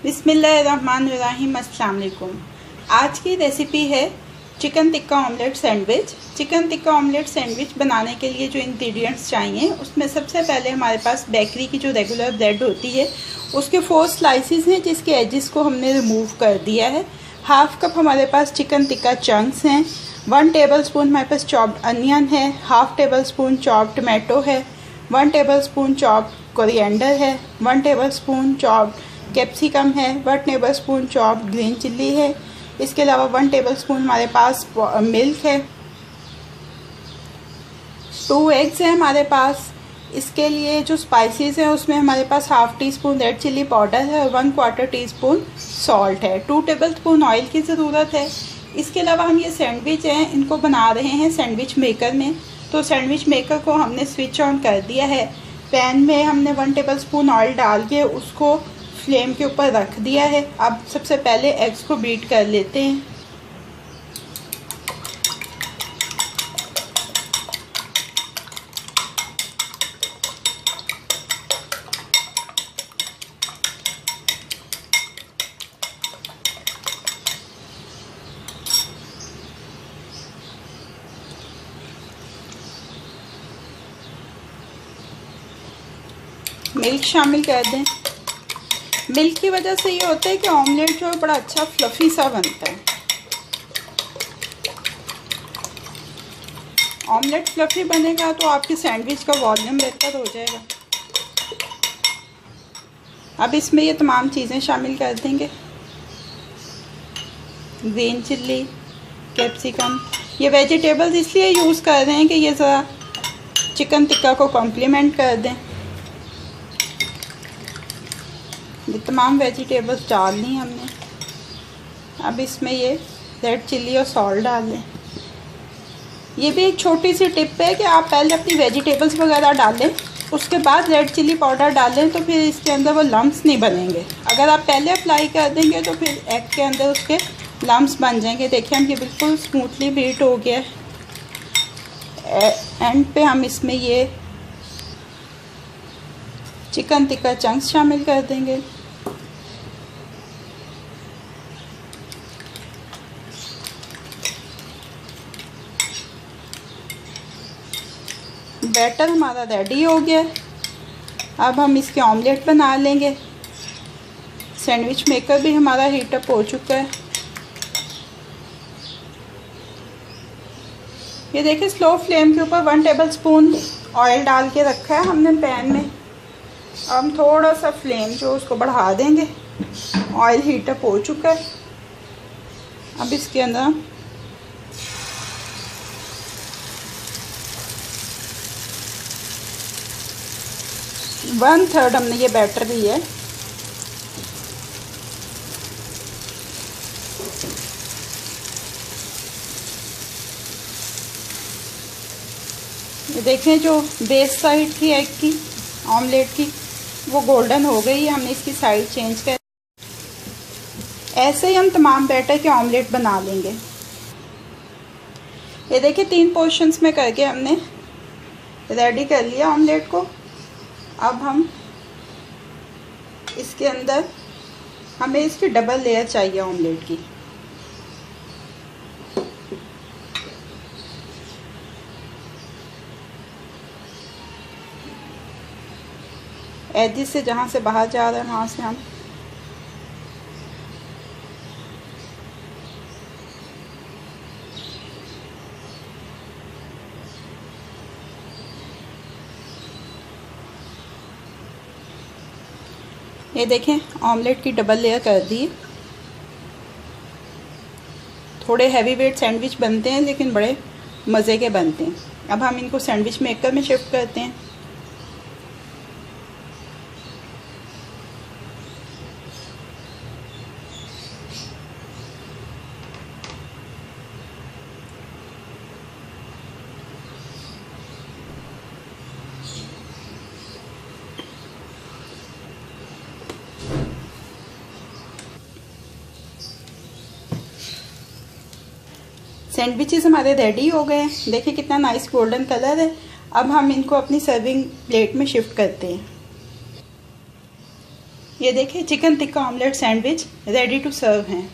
बिस्मिल्लाहिर्रहमानिर्रहीम। अस्सलाम वालेकुम। आज की रेसिपी है chicken tikka omelette sandwich. Chicken tikka omelette sandwich बनाने के लिए जो इंग्रेडिएंट्स चाहिए उसमें सबसे पहले हमारे पास बेकरी की जो रेगुलर ब्रेड होती है उसके 4 स्लाइसिस हैं जिसके एजेस को हमने रिमूव कर दिया है। हाफ कप हमारे पास चिकन टिक्का चंक्स हैं। 1 टेबलस्पून हमारे पास चॉप्ड अनियन है। हाफ टेबलस्पून चॉप्ड टमाटो है। 1 टेबलस्पून चॉप्ड कोरिएंडर है। 1 टेबलस्पून चॉप्ड कैप्सिकम है। 1 टेबलस्पून चॉप्ड ग्रीन चिल्ली है। इसके अलावा 1 टेबलस्पून हमारे पास मिल्क है। 2 एग्स हैं हमारे पास। इसके लिए जो स्पाइसेस हैं उसमें हमारे पास half teaspoon red chilli powder है और 1/4 टीस्पून सॉल्ट है। 2 टेबलस्पून ऑयल की ज़रूरत है। इसके अलावा हम ये सैंडविच हैं इनको बना रहे हैं सैंडविच मेकर में। तो सैंडविच मेकर को हमने स्विच ऑन कर दिया है। पैन में हमने 1 टेबलस्पून ऑयल डाल के उसको फ्लेम के ऊपर रख दिया है। अब सबसे पहले एग्स को बीट कर लेते हैं। मिल्क शामिल कर दें। मिल्क की वजह से ये होता है कि ऑमलेट जो है बड़ा अच्छा फ्लफ़ी सा बनता है। ऑमलेट फ्लफ़ी बनेगा तो आपकी सैंडविच का वॉल्यूम बेहतर हो जाएगा। अब इसमें ये तमाम चीज़ें शामिल कर देंगे। ग्रीन चिल्ली, कैप्सिकम, ये वेजिटेबल्स इसलिए यूज़ कर रहे हैं कि ये ज़रा चिकन टिक्का को कॉम्प्लीमेंट कर दें। ये तमाम वेजिटेबल्स डाल ली हमने। अब इसमें ये रेड चिल्ली और सॉल्ट डाल लें। ये भी एक छोटी सी टिप है कि आप पहले अपनी वेजिटेबल्स वगैरह डालें, उसके बाद रेड चिल्ली पाउडर डालें तो फिर इसके अंदर वो लम्प्स नहीं बनेंगे। अगर आप पहले अप्लाई कर देंगे तो फिर एग के अंदर उसके लम्प्स बन जाएंगे। देखिए हम ये बिल्कुल स्मूथली बीट हो गया है। एंड पे हम इसमें ये चिकन टिक्का चंक्स शामिल कर देंगे। बैटर हमारा रेडी हो गया। अब हम इसके ऑमलेट बना लेंगे। सैंडविच मेकर भी हमारा हीट अप हो चुका है। ये देखिए स्लो फ्लेम के ऊपर 1 टेबलस्पून ऑयल डाल के रखा है हमने पैन में। हम थोड़ा सा फ्लेम जो उसको बढ़ा देंगे। ऑयल हीट अप हो चुका है। अब इसके अंदर 1/3 हमने ये बैटर दी है। ये देखें जो बेस साइड थी एग की ऑमलेट की वो गोल्डन हो गई है। हमने इसकी साइड चेंज कर। ऐसे ही हम तमाम बैटर के ऑमलेट बना लेंगे। ये देखिए 3 पोर्शंस में करके हमने रेडी कर लिया ऑमलेट को। अब हम इसके अंदर हमें इसकी डबल लेयर चाहिए ऑमलेट की। एजिस से जहाँ से बाहर जा रहा है वहाँ से हम ये देखें ऑमलेट की डबल लेयर कर दी। थोड़े हैवी वेट सैंडविच बनते हैं लेकिन बड़े मज़े के बनते हैं। अब हम इनको सैंडविच मेकर में शिफ्ट करते हैं। सैंडविचेस हमारे रेडी हो गए हैं। देखिए कितना नाइस गोल्डन कलर है। अब हम इनको अपनी सर्विंग प्लेट में शिफ्ट करते हैं। ये देखिए chicken tikka omelette sandwich ready to serve हैं।